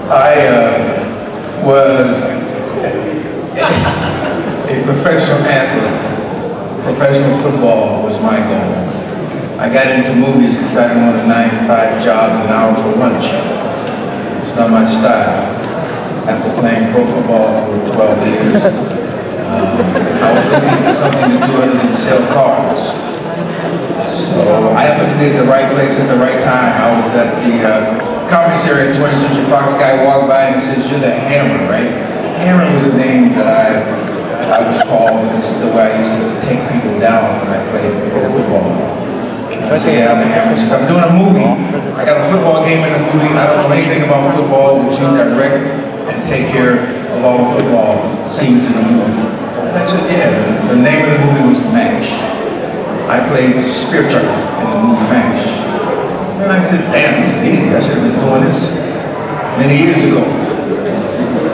I was a professional athlete. Professional football was my goal. I got into movies because I didn't want a 9-to-5 job and an hour for lunch. It's not my style. After playing pro football for 12 years, I was looking for something to do other than sell cars. So I happened to be at the right place at the right time. I was at the commissary at 20th Century Fox. Guy walked by and he says, "You're the Hammer, right?" Hammer was a name that I was called because the way I used to take people down when I played pro football. I said, "Yeah, I'm the Hammer." He says, "I'm doing a movie. I got a football game in the movie. I don't know anything about football. Would you direct and take care of all the football scenes in the movie?" And I said, "Yeah." The name of the movie was MASH. I played Spear Trucker in the movie MASH. And I said, "Damn, this is easy. I should have been doing this many years ago."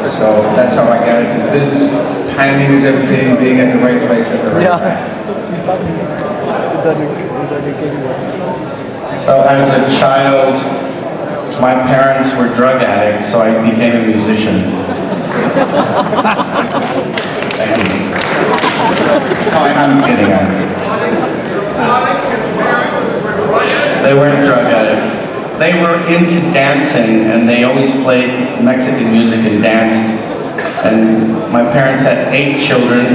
So that's how I got into the business. Timing is everything, being at the right place at the right time. So as a child, my parents were drug addicts, so I became a musician. Thank you. Oh, I'm kidding. They weren't drug addicts. They were into dancing, and they always played Mexican music and danced. And my parents had 8 children,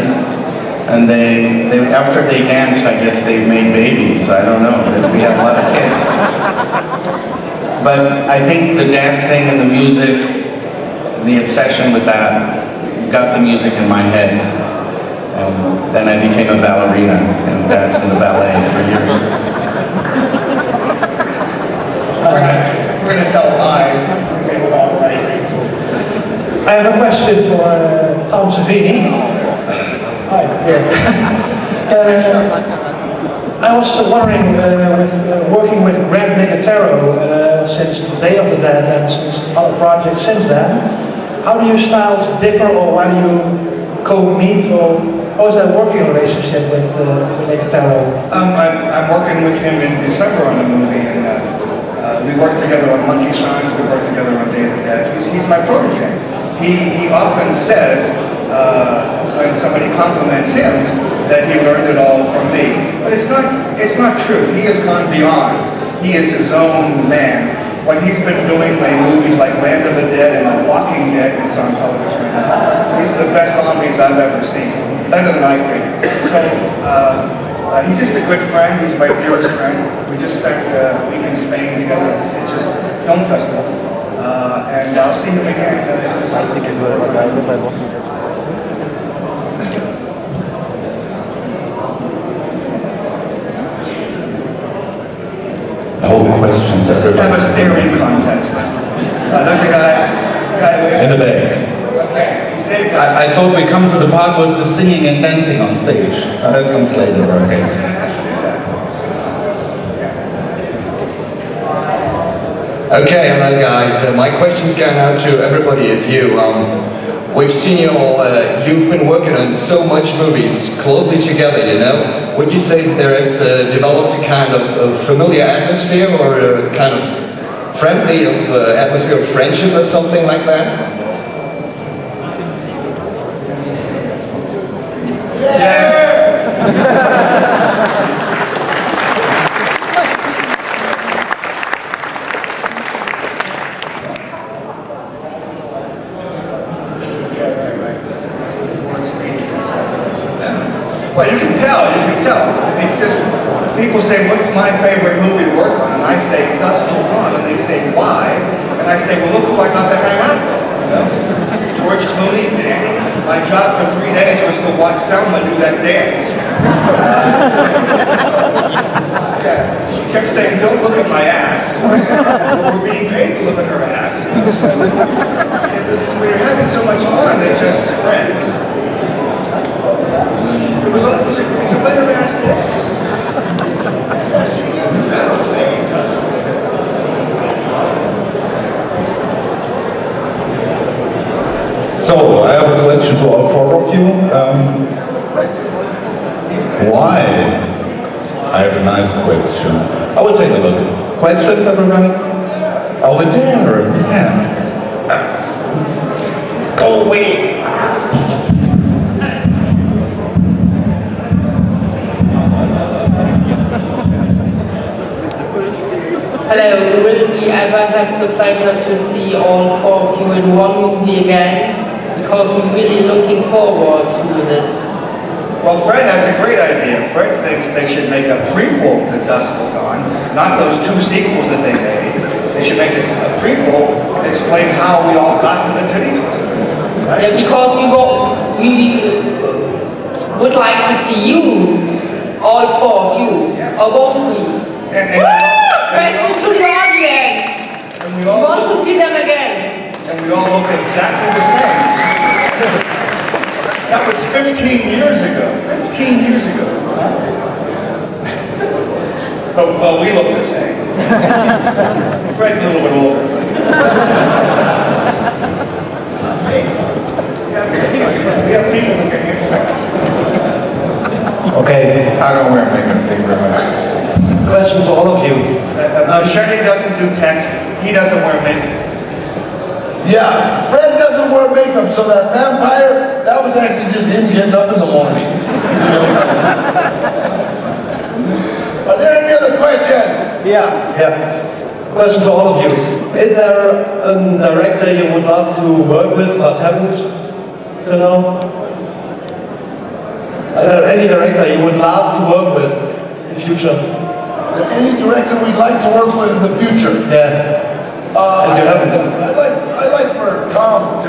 and they after they danced, I guess they made babies. I don't know. We had a lot of kids. But I think the dancing and the music, the obsession with that, got the music in my head. And then I became a ballerina and danced in the ballet for years. We're going to tell lies. I have a question for Tom Savini. Hi, I was wondering, with working with Greg Nicotero since Day of the Dead and since other projects since then, how do your styles differ, or how do you co-meet, or how is that working relationship with Nicotero? I'm working with him in December on a movie, and we work together on Monkey Shines, we work together on Day of the Dead. He's my protege. He often says, when somebody compliments him, that he learned it all from me. But it's not true. He has gone beyond. He is his own man. What he's been doing in movies like Land of the Dead and The Walking Dead that's on television right now, these are the best zombies I've ever seen. Better than I created. So, he's just a good friend. He's my dearest friend. We just spent a week in Spain together at the Sitges Film Festival. And I'll see him again. The whole questions. Let's have a staring contest. There's a guy in the back. Okay, he saved us. I thought we come to the part with the singing and dancing on stage. That comes later, okay. Okay, hello guys. My question's going out to everybody of you. We've seen you all, you've been working on so much movies closely together, you know. Would you say that there has developed a kind of familiar atmosphere, or a kind of friendly atmosphere of friendship or something like that? Well, you can tell. It's just, people say, what's my favorite movie to work on? And I say, Dusk, and they say, why? And I say, well, look who I got to hang out with. You know? George Clooney, Danny. My job for 3 days was to watch Selma do that dance. She kept saying, don't look at my ass. We're being paid to look at her ass. We were having so much fun, it just spreads. It's a better ass day. So, I have a question to all 4 of you. Why? I have a nice question. I will take a look. Questions, everyone? Over there, yeah. Go away. Hello, will we ever have the pleasure to see all four of you in one movie again? Because we're really looking forward to this. Well, Fred has a great idea. Fred thinks they should make a prequel to Dusk Till Dawn, not those two sequels that they made. They should make a prequel to explain how we all got to the titty twister. Right? Yeah, because we would like to see you, all four of you, or won't we? Question to the audience! And we We all want to see them again. and we all look exactly the same. That was 15 years ago. 15 years ago. But we look the same. Fred's a little bit older. We have people who can handle Okay, I don't wear makeup, thank you very much. question to all of you. Shaggy doesn't do text. He doesn't wear makeup. Yeah, Fred doesn't wear makeup, so that vampire, that was actually just him getting up in the morning. Are there any other questions? Yeah. Question to all of you. Is there a director you would love to work with but haven't till now? Are there any director you would love to work with in the future? Is there any director we'd like to work with in the future? Yeah. If you haven't. I'd like for Tom to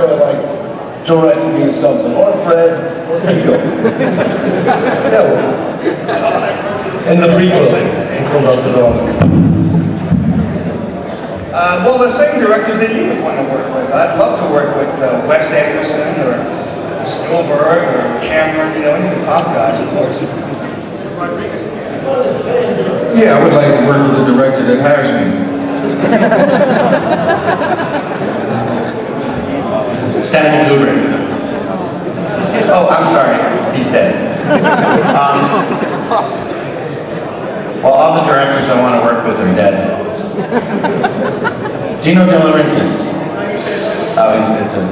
direct me in something, or Fred, or Tito. Yeah. In the prequel, from Dusk Till Dawn. Well, the same directors that you would want to work with. I'd love to work with Wes Anderson or Spielberg or Cameron, any of the top guys, of course. Yeah, I would like to work with the director that hires me. Stanley Kubrick. Oh, I'm sorry, he's dead. Well, all the directors I want to work with are dead. Dino De Laurentiis. Oh, he's dead too.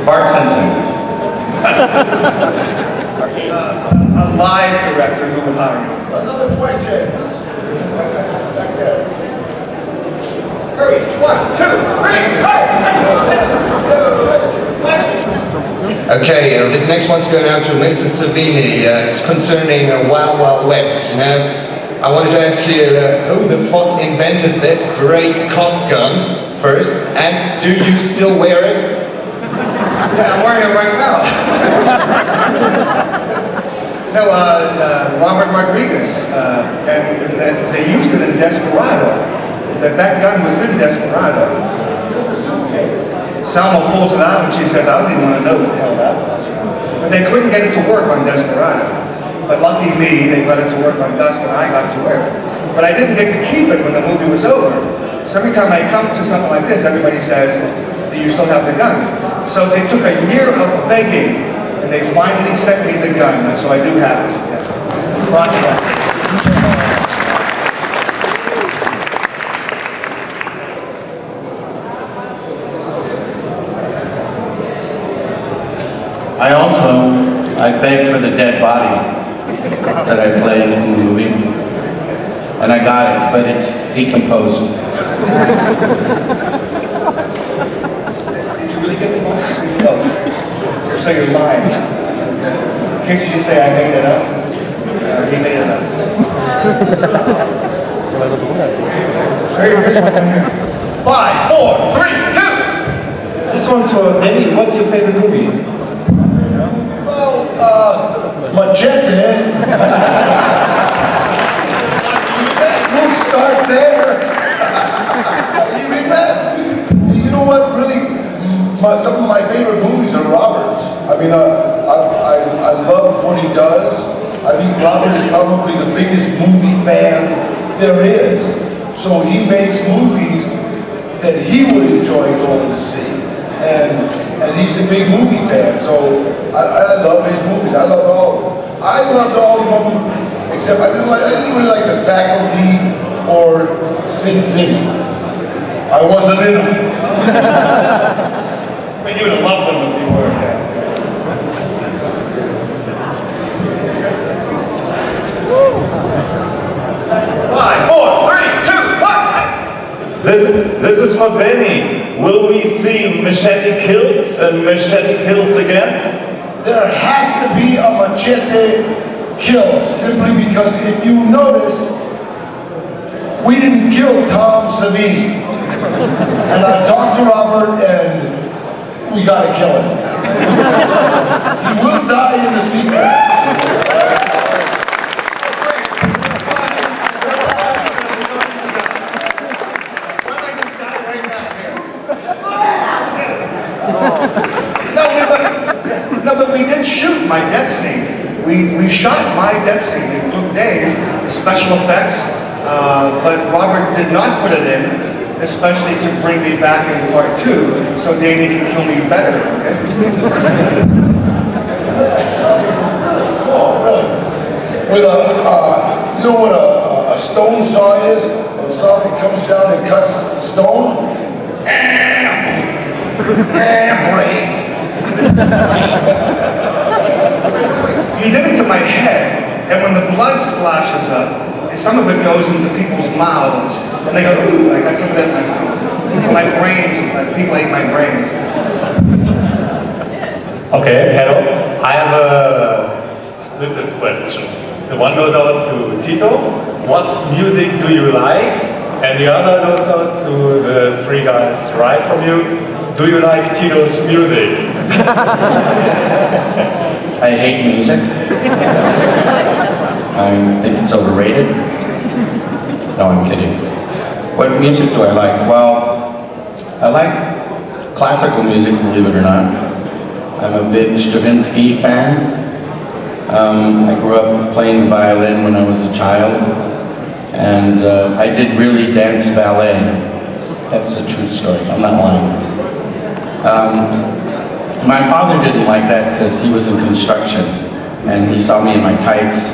Bart Simpson. A live director who would hire me. Another question. Back there. Hurry, 1, 2, 3, hey! Okay, this next one's going out to Mr. Savini. It's concerning Wild Wild West, I wanted to ask you, who the fuck invented that great cock gun first, and do you still wear it? Yeah, I'm wearing it right now. No, Robert Rodriguez, and they used it in Desperado. That gun was in Desperado. Salma pulls it out and she says, I don't even want to know what the hell that was. But they couldn't get it to work on Desperado. But lucky me, they got it to work on Dusk and I got to wear it. But I didn't get to keep it when the movie was over. So every time I come to something like this, everybody says, do you still have the gun? So they took a year of begging and they finally sent me the gun. And so I do have it. Yeah. Crotch rock. I begged for the dead body that I played in the movie, and I got it, but it's decomposed. Did you really get the body? No. So you're lying. Can't you just say I made it up? He made it up. Here's one here. 5, 4, 3, 2! This one's for Danny. What's your favorite movie? Machete. We'll start there. You read that? You know what? Really, some of my favorite movies are Robert's. I mean, I love what he does. I think Robert is probably the biggest movie fan there is. So he makes movies that he would enjoy going to see. And he's a big movie fan, so I love his movies. I loved all of them. I loved all of them, except I didn't really like The Faculty or Sin City. I wasn't in them. But you would have loved them if you were. Yeah. 5, 4, 3, 2, 1. This is for Danny. Will we see machete kills and machete kills again? There has to be a machete kill, simply because if you notice, we didn't kill Tom Savini. And I talked to Robert and we gotta kill him. He will die in the sequel. No, but we did shoot my death scene. We shot my death scene. It took days, the special effects, but Robert did not put it in, especially to bring me back in part 2, so Danny can kill me better, okay? Oh, really? With you know what a stone saw is? A saw that comes down and cuts stone? Damn brains. He did it to my head, and when the blood splashes up, some of it goes into people's mouths, and they go, ooh, I got some of that in my mouth. My brains, people ate my brains. Okay, hello. I have a split question. The one goes out to Tito. What music do you like? And the other goes out to the three guys right from you. Do you like Tito's music? I hate music. I think it's overrated. No, I'm kidding. What music do I like? Well, I like classical music, believe it or not. I'm a big Stravinsky fan. I grew up playing the violin when I was a child, and I did really dance ballet. That's a true story, I'm not lying. My father didn't like that because he was in construction, and he saw me in my tights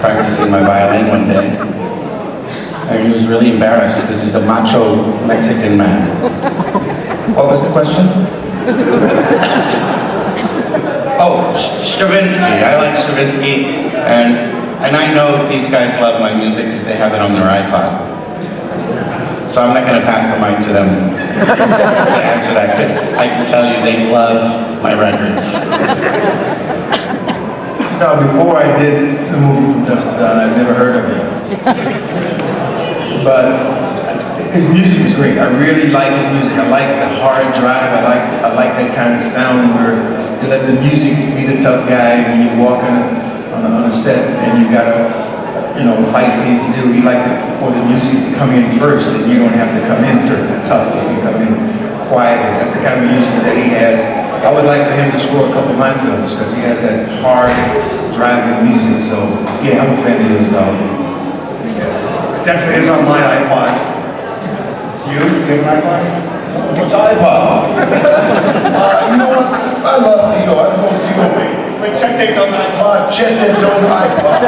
practicing my violin one day. And he was really embarrassed because he's a macho Mexican man. What was the question? Oh, Stravinsky. I like Stravinsky, and I know these guys love my music because they have it on their iPod. So I'm not going to pass the mic to them to answer that, because I can tell you they love my records. Now, before I did the movie From Dusk to Dawn, I'd never heard of it. But his music is great. I really like his music. I like the hard drive. I like that kind of sound where you let the music be the tough guy when you walk on a set and you got a fight scene to do. He liked for the music to come in first, and you don't have to come in tough. You can come in quietly. That's the kind of music that he has. I would like for him to score a couple of my films because he has that hard, driving music. So yeah, I'm a fan of his dog. It definitely is on my iPod. You have an iPod? What's iPod? You know what? I love Tito. I'm going Tito. But check they don't iPod. Check that don't iPod.